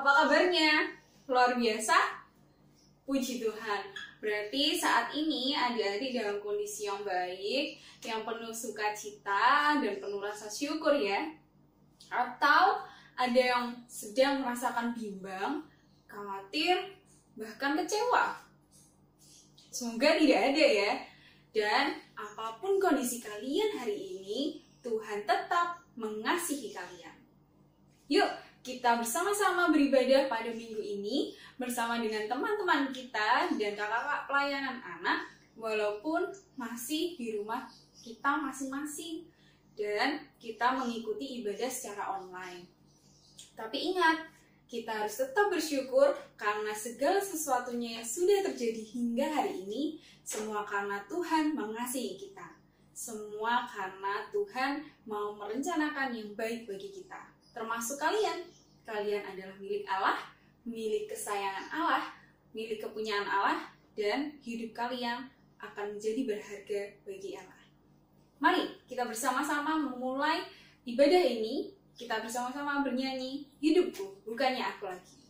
Apa kabarnya? Luar biasa? Puji Tuhan. Berarti saat ini adik-adik dalam kondisi yang baik, yang penuh sukacita dan penuh rasa syukur ya. Atau ada yang sedang merasakan bimbang, khawatir, bahkan kecewa. Semoga tidak ada ya. Dan apapun kondisi kalian hari ini, Tuhan tetap mengasihi kalian. Yuk, kita bersama-sama beribadah pada minggu ini bersama dengan teman-teman kita dan kakak-kakak pelayanan anak, walaupun masih di rumah kita masing-masing dan kita mengikuti ibadah secara online. Tapi ingat, kita harus tetap bersyukur karena segala sesuatunya yang sudah terjadi hingga hari ini, semua karena Tuhan mengasihi kita. Semua karena Tuhan mau merencanakan yang baik bagi kita. Termasuk kalian. Kalian adalah milik Allah, milik kesayangan Allah, milik kepunyaan Allah, dan hidup kalian akan menjadi berharga bagi Allah. Mari kita bersama-sama memulai ibadah ini. Kita bersama-sama bernyanyi, hidupku bukannya aku lagi.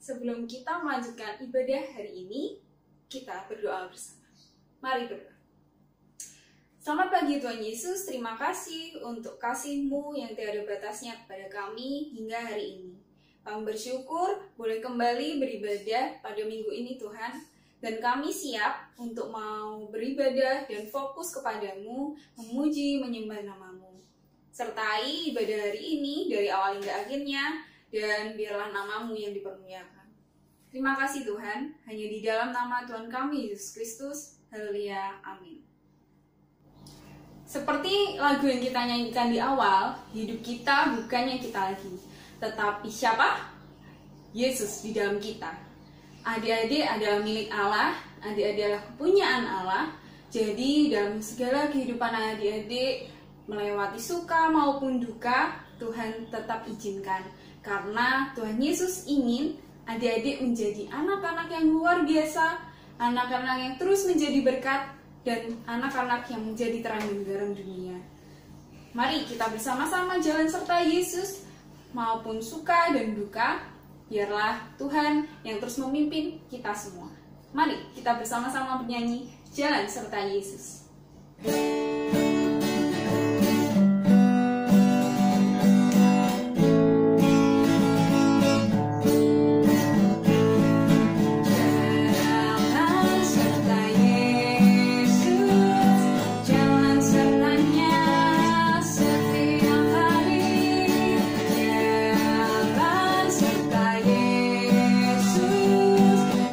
Sebelum kita melanjutkan ibadah hari ini, kita berdoa bersama. Mari berdoa. Selamat pagi Tuhan Yesus, terima kasih untuk kasih-Mu yang tiada batasnya kepada kami hingga hari ini. Kami bersyukur boleh kembali beribadah pada minggu ini Tuhan, dan kami siap untuk mau beribadah dan fokus kepadamu, memuji, menyembah nama-Mu. Sertai ibadah hari ini dari awal hingga akhirnya, dan biarlah nama-Mu yang dipermuliakan. Terima kasih Tuhan, hanya di dalam nama Tuhan kami Yesus Kristus. Haleluya, amin. Seperti lagu yang kita nyanyikan di awal, hidup kita bukannya kita lagi, tetapi siapa? Yesus di dalam kita. Adik-adik adalah milik Allah, adik-adik adalah kepunyaan Allah. Jadi dalam segala kehidupan adik-adik, melewati suka maupun duka, Tuhan tetap izinkan. Karena Tuhan Yesus ingin adik-adik menjadi anak-anak yang luar biasa, anak-anak yang terus menjadi berkat, dan anak-anak yang menjadi terang dan garam dunia. Mari kita bersama-sama jalan serta Yesus, maupun suka dan duka, biarlah Tuhan yang terus memimpin kita semua. Mari kita bersama-sama bernyanyi, jalan serta Yesus.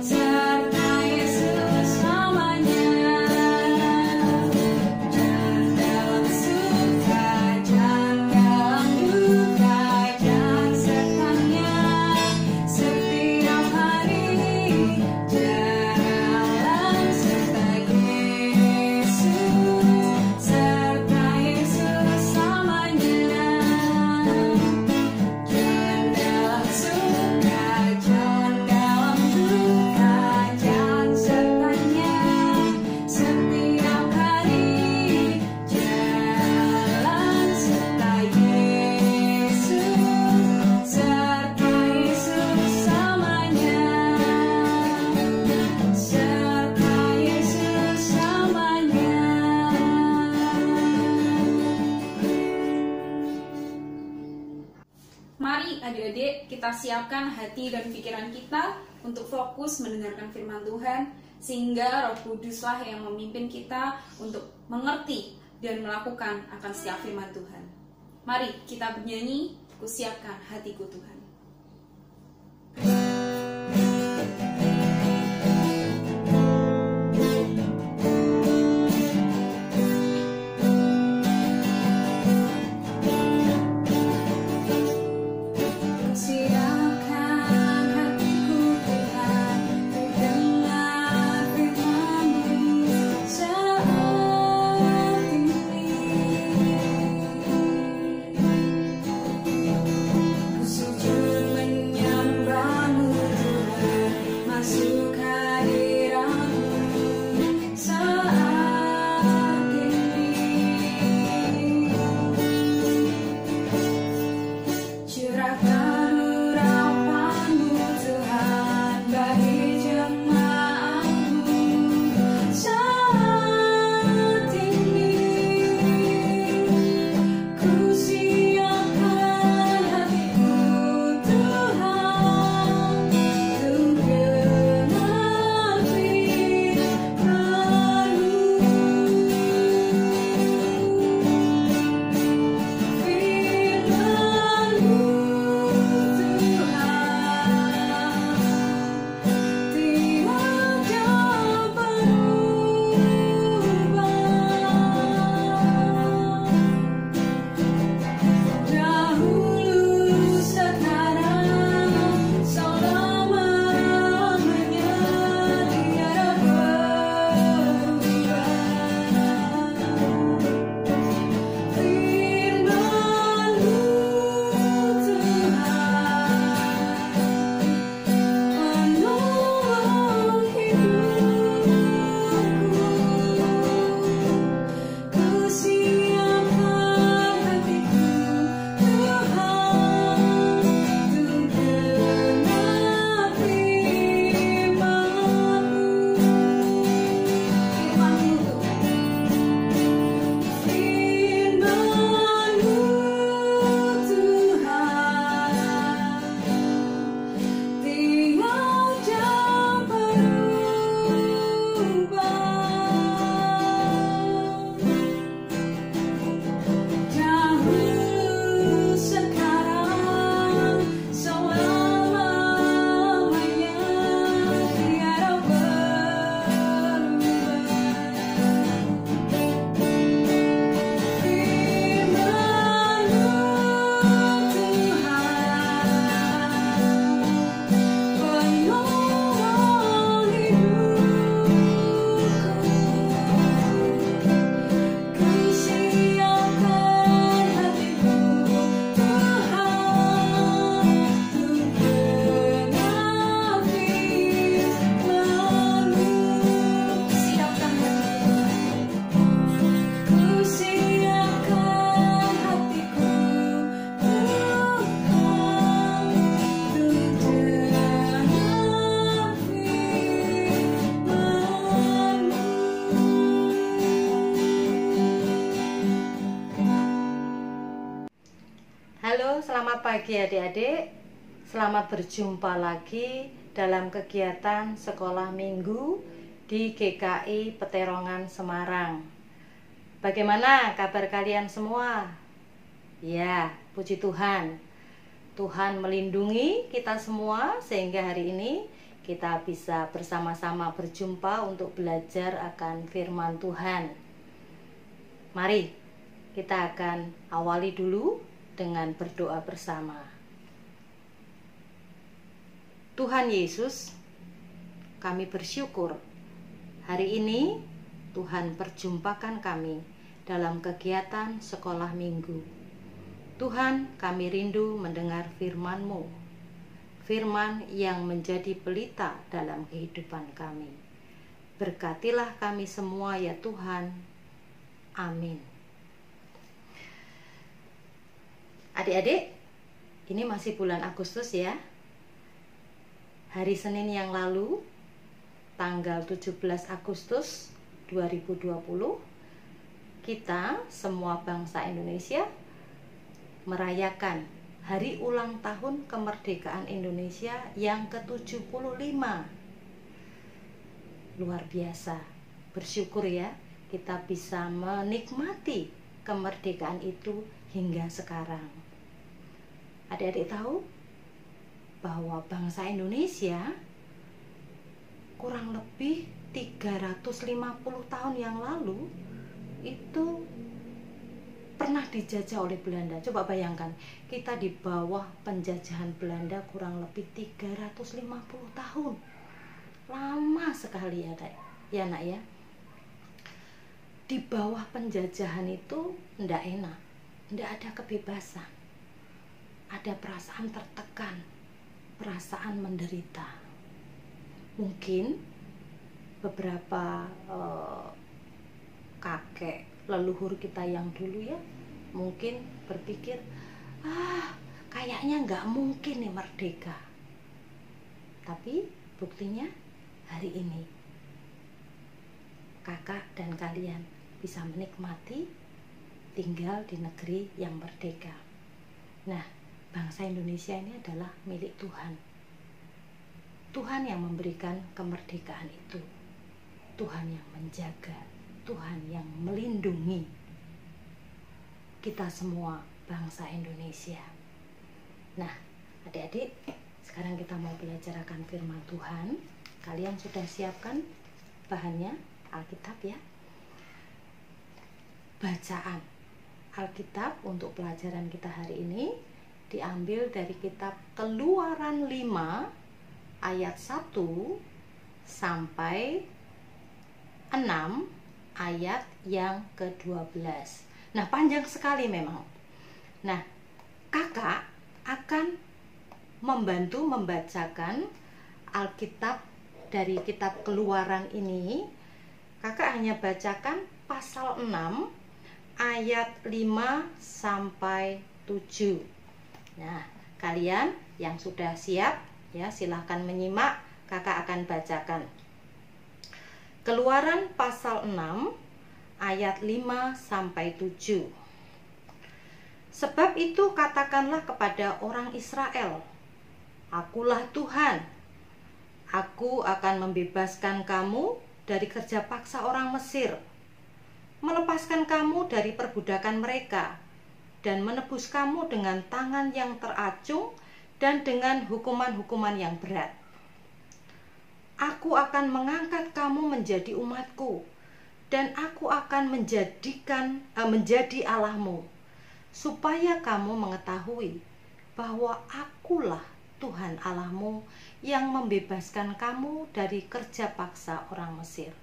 Serta Yesus selamanya. kita siapkan hati dan pikiran kita untuk fokus mendengarkan firman Tuhan, sehingga Roh Kuduslah yang memimpin kita untuk mengerti dan melakukan akan setiap firman Tuhan. Mari kita bernyanyi, ku siapkan hatiku Tuhan. Halo, selamat pagi adik-adik. Selamat berjumpa lagi dalam kegiatan sekolah minggu di GKI Peterongan Semarang. Bagaimana kabar kalian semua? Ya, puji Tuhan. Tuhan melindungi kita semua sehingga hari ini kita bisa bersama-sama berjumpa untuk belajar akan firman Tuhan. Mari kita akan awali dulu dengan berdoa bersama. Tuhan Yesus, kami bersyukur hari ini Tuhan perjumpakan kami dalam kegiatan sekolah minggu. Tuhan, kami rindu mendengar firman-Mu, firman yang menjadi pelita dalam kehidupan kami. Berkatilah kami semua ya Tuhan. Amin. Adik-adik, ini masih bulan Agustus ya. Hari Senin yang lalu, tanggal 17 Agustus 2020, kita semua bangsa Indonesia merayakan hari ulang tahun kemerdekaan Indonesia yang ke-75. Luar biasa, bersyukur ya kita bisa menikmati kemerdekaan itu hingga sekarang. Adik-adik tahu bahwa bangsa Indonesia kurang lebih 350 tahun yang lalu itu pernah dijajah oleh Belanda. Coba bayangkan, kita di bawah penjajahan Belanda kurang lebih 350 tahun. Lama sekali ya nak ya. Di bawah penjajahan itu ndak enak, ndak ada kebebasan. Ada perasaan tertekan, perasaan menderita. Mungkin beberapa kakek leluhur kita yang dulu ya mungkin berpikir, kayaknya nggak mungkin nih merdeka. Tapi buktinya hari ini kakak dan kalian bisa menikmati tinggal di negeri yang merdeka. Nah, bangsa Indonesia ini adalah milik Tuhan. Tuhan yang memberikan kemerdekaan itu. Tuhan yang menjaga, Tuhan yang melindungi kita semua bangsa Indonesia. Nah, adik-adik, sekarang kita mau belajar akan firman Tuhan. Kalian sudah siapkan bahannya, Alkitab ya? Bacaan Alkitab untuk pelajaran kita hari ini diambil dari kitab Keluaran 5 ayat 1 sampai 6 ayat yang ke-12. Nah, panjang sekali memang. Nah, kakak akan membantu membacakan Alkitab dari kitab Keluaran ini. Kakak hanya bacakan pasal 6 ayat 5 sampai 7. Nah, kalian yang sudah siap ya, silahkan menyimak. Kakak akan bacakan Keluaran pasal 6 ayat 5 sampai 7. Sebab itu katakanlah kepada orang Israel, Akulah Tuhan. Aku akan membebaskan kamu dari kerja paksa orang Mesir, melepaskan kamu dari perbudakan mereka, dan menebus kamu dengan tangan yang teracung dan dengan hukuman-hukuman yang berat. Aku akan mengangkat kamu menjadi umatku, dan aku akan menjadi Allahmu, supaya kamu mengetahui bahwa akulah Tuhan Allahmu yang membebaskan kamu dari kerja paksa orang Mesir.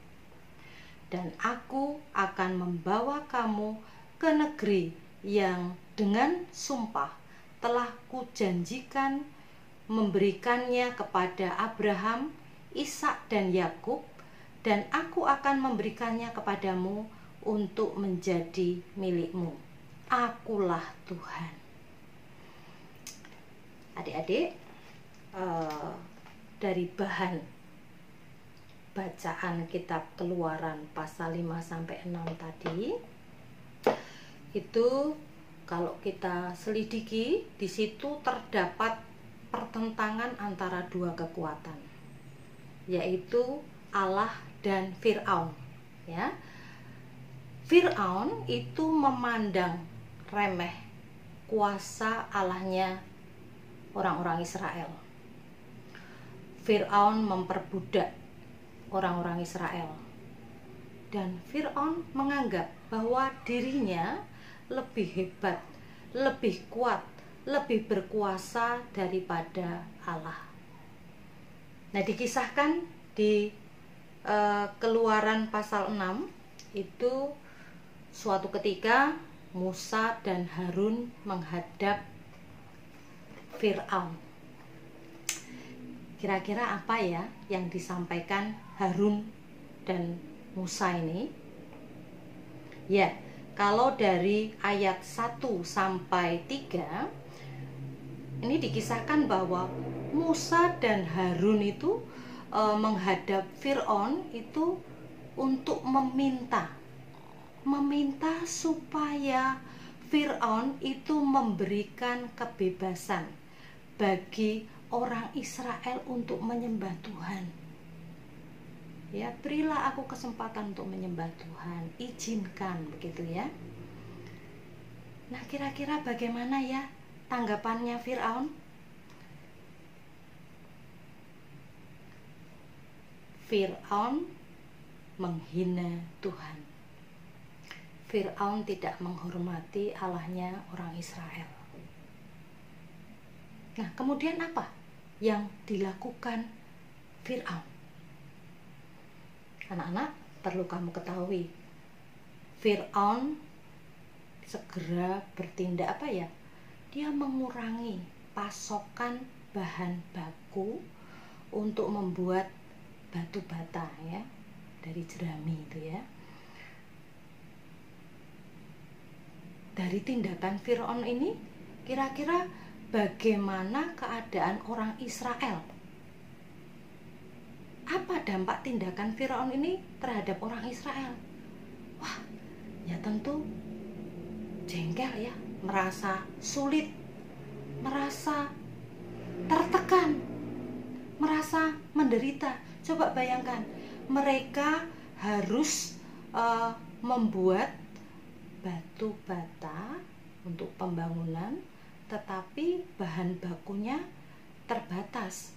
Dan aku akan membawa kamu ke negeri yang dengan sumpah telah kujanjikan memberikannya kepada Abraham, Ishak dan Yakub, dan aku akan memberikannya kepadamu untuk menjadi milikmu. Akulah Tuhan. Adik-adik, dari bahan bacaan kitab Keluaran pasal 5 sampai 6 tadi, itu kalau kita selidiki, di situ terdapat pertentangan antara dua kekuatan, yaitu Allah dan Fir'aun ya. Fir'aun itu memandang remeh kuasa Allahnya orang-orang Israel. Fir'aun memperbudak orang-orang Israel, dan Fir'aun menganggap bahwa dirinya lebih hebat, lebih kuat, lebih berkuasa daripada Allah. Nah, dikisahkan di Keluaran pasal 6 itu suatu ketika Musa dan Harun menghadap Fir'aun. Kira-kira apa ya yang disampaikan Harun dan Musa ini? Ya, kalau dari ayat 1 sampai 3 ini dikisahkan bahwa Musa dan Harun itu menghadap Fir'aun itu untuk meminta supaya Fir'aun itu memberikan kebebasan bagi orang Israel untuk menyembah Tuhan. Ya, berilah aku kesempatan untuk menyembah Tuhan, izinkan, begitu ya. Nah, kira-kira bagaimana ya tanggapannya Fir'aun? Fir'aun menghina Tuhan. Fir'aun tidak menghormati Allahnya orang Israel. Nah, kemudian apa yang dilakukan Fir'aun? Anak-anak, perlu kamu ketahui, Fir'aun segera bertindak apa ya? Dia mengurangi pasokan bahan baku untuk membuat batu bata ya, dari jerami itu ya. Dari tindakan Fir'aun ini, kira-kira bagaimana keadaan orang Israel? Apa dampak tindakan Fir'aun ini terhadap orang Israel? Wah, ya tentu jengkel ya, merasa sulit, merasa tertekan, merasa menderita. Coba bayangkan, mereka harus membuat batu bata untuk pembangunan, tetapi bahan bakunya terbatas.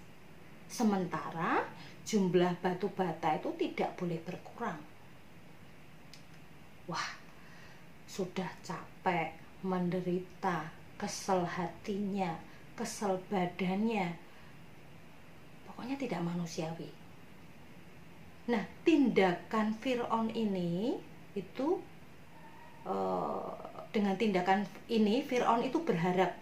Sementara jumlah batu bata itu tidak boleh berkurang. Wah, sudah capek, menderita, kesel hatinya, kesel badannya. Pokoknya tidak manusiawi. Nah, tindakan Fir'aun ini itu dengan tindakan ini Fir'aun itu berharap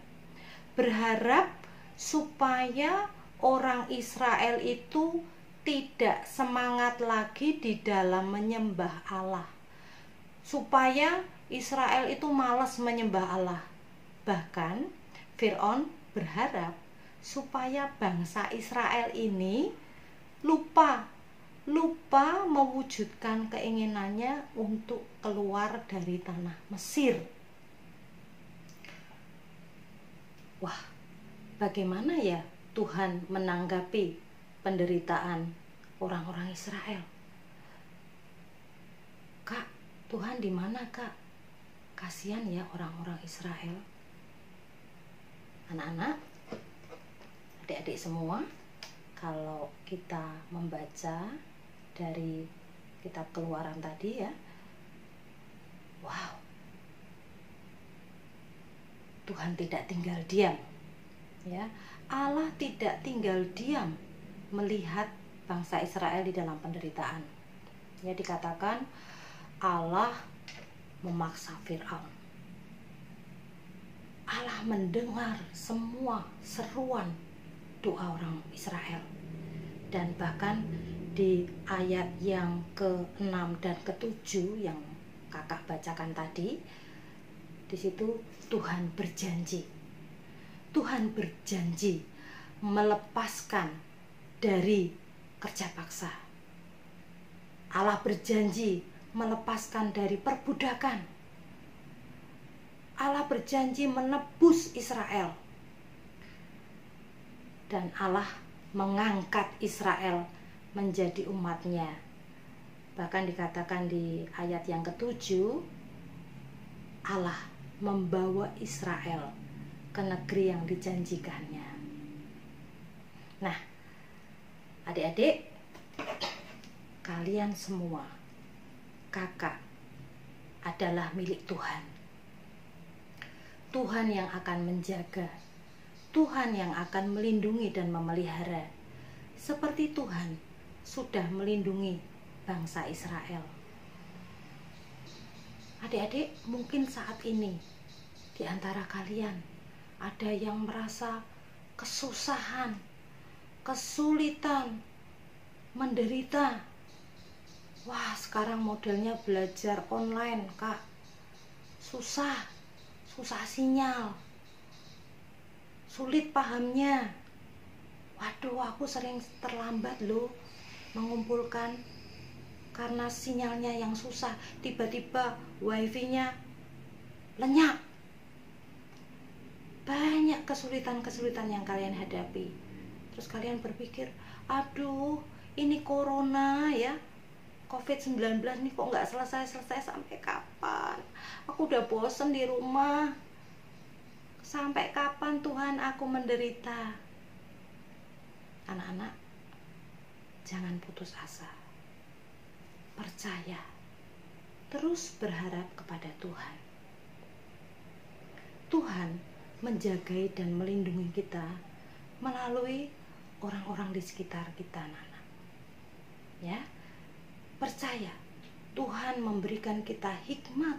supaya orang Israel itu tidak semangat lagi di dalam menyembah Allah, supaya Israel itu malas menyembah Allah. Bahkan Fir'aun berharap supaya bangsa Israel ini lupa mewujudkan keinginannya untuk keluar dari tanah Mesir. Wah, bagaimana ya Tuhan menanggapi penderitaan orang-orang Israel? Kak, Tuhan di mana, Kak? Kasihan ya orang-orang Israel. Anak-anak, adik-adik semua, kalau kita membaca dari kitab Keluaran tadi ya, wow, Tuhan tidak tinggal diam ya. Allah tidak tinggal diam melihat bangsa Israel di dalam penderitaan ya. Dikatakan Allah memaksa Fir'aun. Allah mendengar semua seruan doa orang Israel. Dan bahkan di ayat yang ke-6 dan ke-7 yang kakak bacakan tadi, di situ Tuhan berjanji melepaskan dari kerja paksa. Allah berjanji melepaskan dari perbudakan. Allah berjanji menebus Israel. Dan Allah mengangkat Israel menjadi umatnya. Bahkan dikatakan di ayat yang ke-7, Allah membawa Israel ke negeri yang dijanjikannya. Nah, adik-adik, kalian semua, kakak, adalah milik Tuhan. Tuhan yang akan menjaga, Tuhan yang akan melindungi dan memelihara, seperti Tuhan sudah melindungi bangsa Israel. Adik-adik, mungkin saat ini di antara kalian ada yang merasa kesusahan, kesulitan, menderita. Wah, sekarang modelnya belajar online, Kak. Susah sinyal, sulit pahamnya. Waduh, aku sering terlambat loh mengumpulkan karena sinyalnya yang susah. Tiba-tiba wifi-nya lenyap. banyak kesulitan-kesulitan yang kalian hadapi. Terus kalian berpikir, aduh ini corona ya, COVID-19 nih kok nggak selesai-selesai, sampai kapan? Aku udah bosen di rumah. Sampai kapan Tuhan aku menderita? Anak-anak, jangan putus asa. Percaya. Terus berharap kepada Tuhan. Tuhan menjagai dan melindungi kita melalui orang-orang di sekitar kita, anak-anak. Ya, percaya. Tuhan memberikan kita hikmat.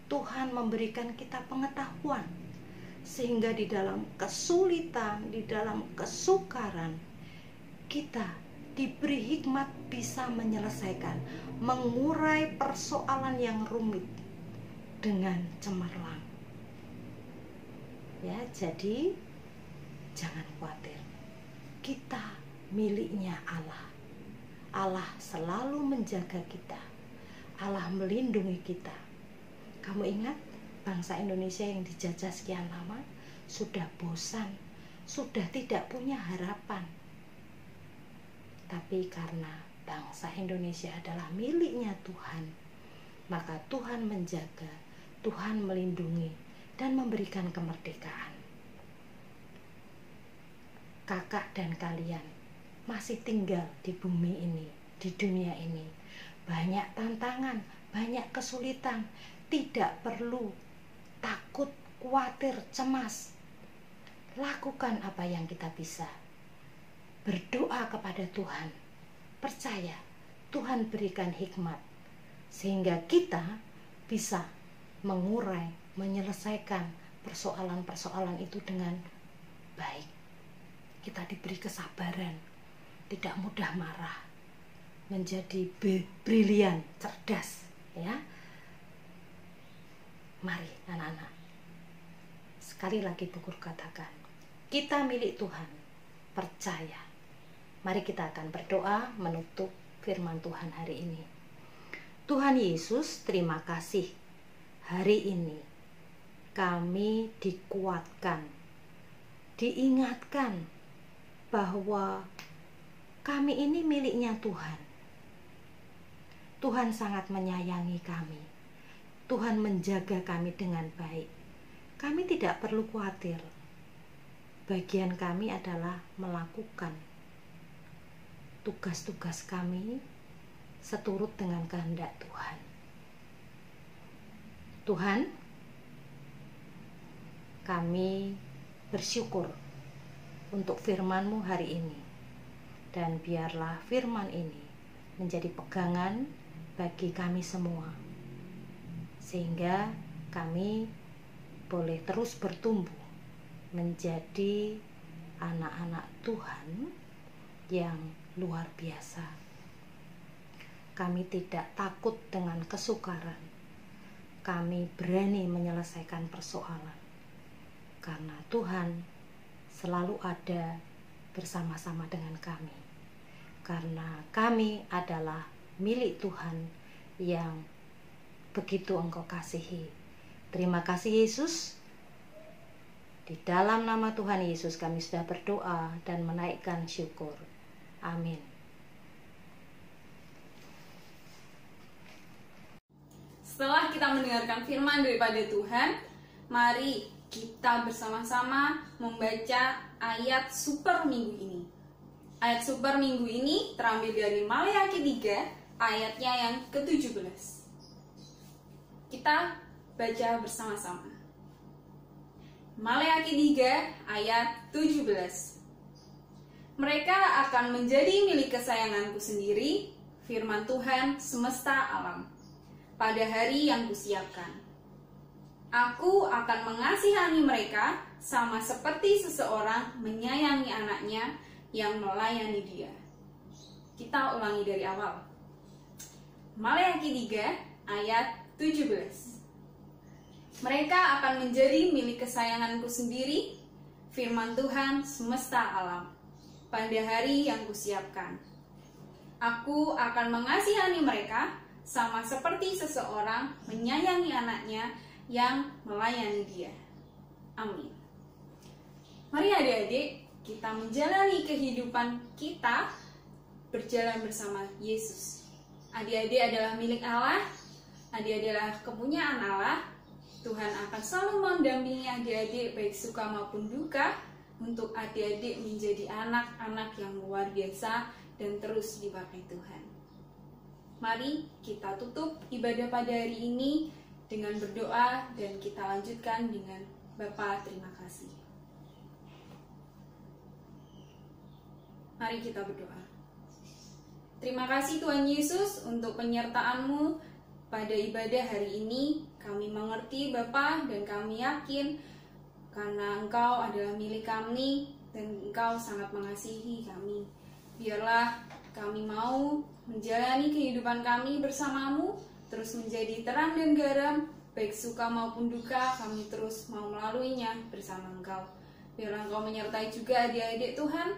Tuhan memberikan kita pengetahuan, sehingga di dalam kesulitan, di dalam kesukaran, kita diberi hikmat bisa menyelesaikan, mengurai persoalan yang rumit dengan cemerlang. Ya, jadi jangan khawatir. Kita miliknya Allah. Allah selalu menjaga kita. Allah melindungi kita. Kamu ingat bangsa Indonesia yang dijajah sekian lama sudah bosan, sudah tidak punya harapan. Tapi karena bangsa Indonesia adalah miliknya Tuhan, maka Tuhan menjaga, Tuhan melindungi dan memberikan kemerdekaan. Kakak dan kalian masih tinggal di bumi ini, di dunia ini. Banyak tantangan, banyak kesulitan. Tidak perlu takut, khawatir, cemas. Lakukan apa yang kita bisa. Berdoa kepada Tuhan. Percaya Tuhan berikan hikmat sehingga kita bisa mengurai, menyelesaikan persoalan-persoalan itu dengan baik. Kita diberi kesabaran, tidak mudah marah, menjadi brilian, cerdas, ya. Mari anak-anak, sekali lagi Bu Guru katakan, kita milik Tuhan, percaya. Mari kita akan berdoa menutup firman Tuhan hari ini. Tuhan Yesus, terima kasih. Hari ini kami dikuatkan, diingatkan bahwa kami ini miliknya Tuhan. Tuhan sangat menyayangi kami. Tuhan menjaga kami dengan baik. Kami tidak perlu khawatir. Bagian kami adalah melakukan tugas-tugas kami seturut dengan kehendak Tuhan. Tuhan, kami bersyukur untuk firman-Mu hari ini. Dan biarlah firman ini menjadi pegangan bagi kami semua, sehingga kami boleh terus bertumbuh menjadi anak-anak Tuhan yang luar biasa. Kami tidak takut dengan kesukaran. Kami berani menyelesaikan persoalan karena Tuhan selalu ada bersama-sama dengan kami. Karena kami adalah milik Tuhan yang begitu Engkau kasihi. Terima kasih Yesus. Di dalam nama Tuhan Yesus kami sudah berdoa dan menaikkan syukur. Amin. Setelah kita mendengarkan firman daripada Tuhan, mari kita bersama-sama membaca ayat super minggu ini. Ayat super minggu ini terambil dari Maleakhi 3 ayatnya yang ke-17. Kita baca bersama-sama. Maleakhi 3 ayat 17. Mereka akan menjadi milik kesayanganku sendiri, firman Tuhan semesta alam, pada hari yang kusiapkan. Aku akan mengasihani mereka sama seperti seseorang menyayangi anaknya yang melayani dia. Kita ulangi dari awal. Maleakhi 3 ayat 17. Mereka akan menjadi milik kesayanganku sendiri, firman Tuhan semesta alam, pada hari yang kusiapkan. Aku akan mengasihani mereka sama seperti seseorang menyayangi anaknya yang melayani dia. Amin. Mari adik-adik, kita menjalani kehidupan kita berjalan bersama Yesus. Adik-adik adalah milik Allah, adik-adik adalah kepunyaan Allah. Tuhan akan selalu mendampingi adik-adik baik suka maupun duka, untuk adik-adik menjadi anak-anak yang luar biasa dan terus dipakai Tuhan. Mari kita tutup ibadah pada hari ini dengan berdoa dan kita lanjutkan dengan Bapa, terima kasih. Mari kita berdoa. Terima kasih Tuhan Yesus untuk penyertaan-Mu pada ibadah hari ini. Kami mengerti Bapa dan kami yakin karena Engkau adalah milik kami dan Engkau sangat mengasihi kami. Biarlah kami mau menjalani kehidupan kami bersama-Mu, terus menjadi terang dan garam, baik suka maupun duka, kami terus mau melaluinya bersama Engkau. Biarlah Engkau menyertai juga adik-adik Tuhan,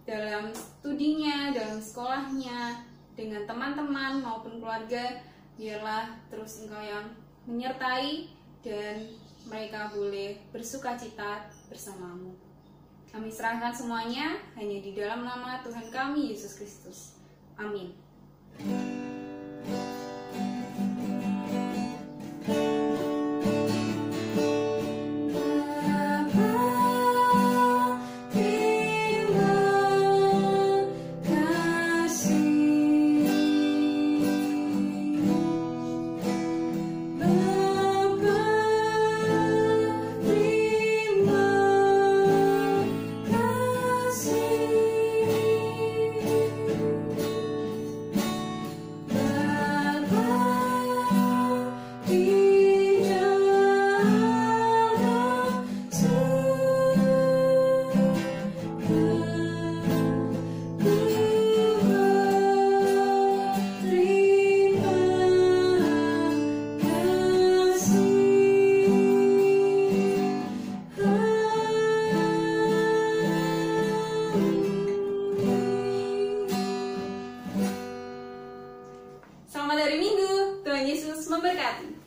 dalam studinya, dalam sekolahnya, dengan teman-teman maupun keluarga. Biarlah terus Engkau yang menyertai dan mereka boleh bersuka cita bersama-Mu. Kami serahkan semuanya hanya di dalam nama Tuhan kami, Yesus Kristus. Amin. Selamat hari Minggu, Tuhan Yesus memberkati.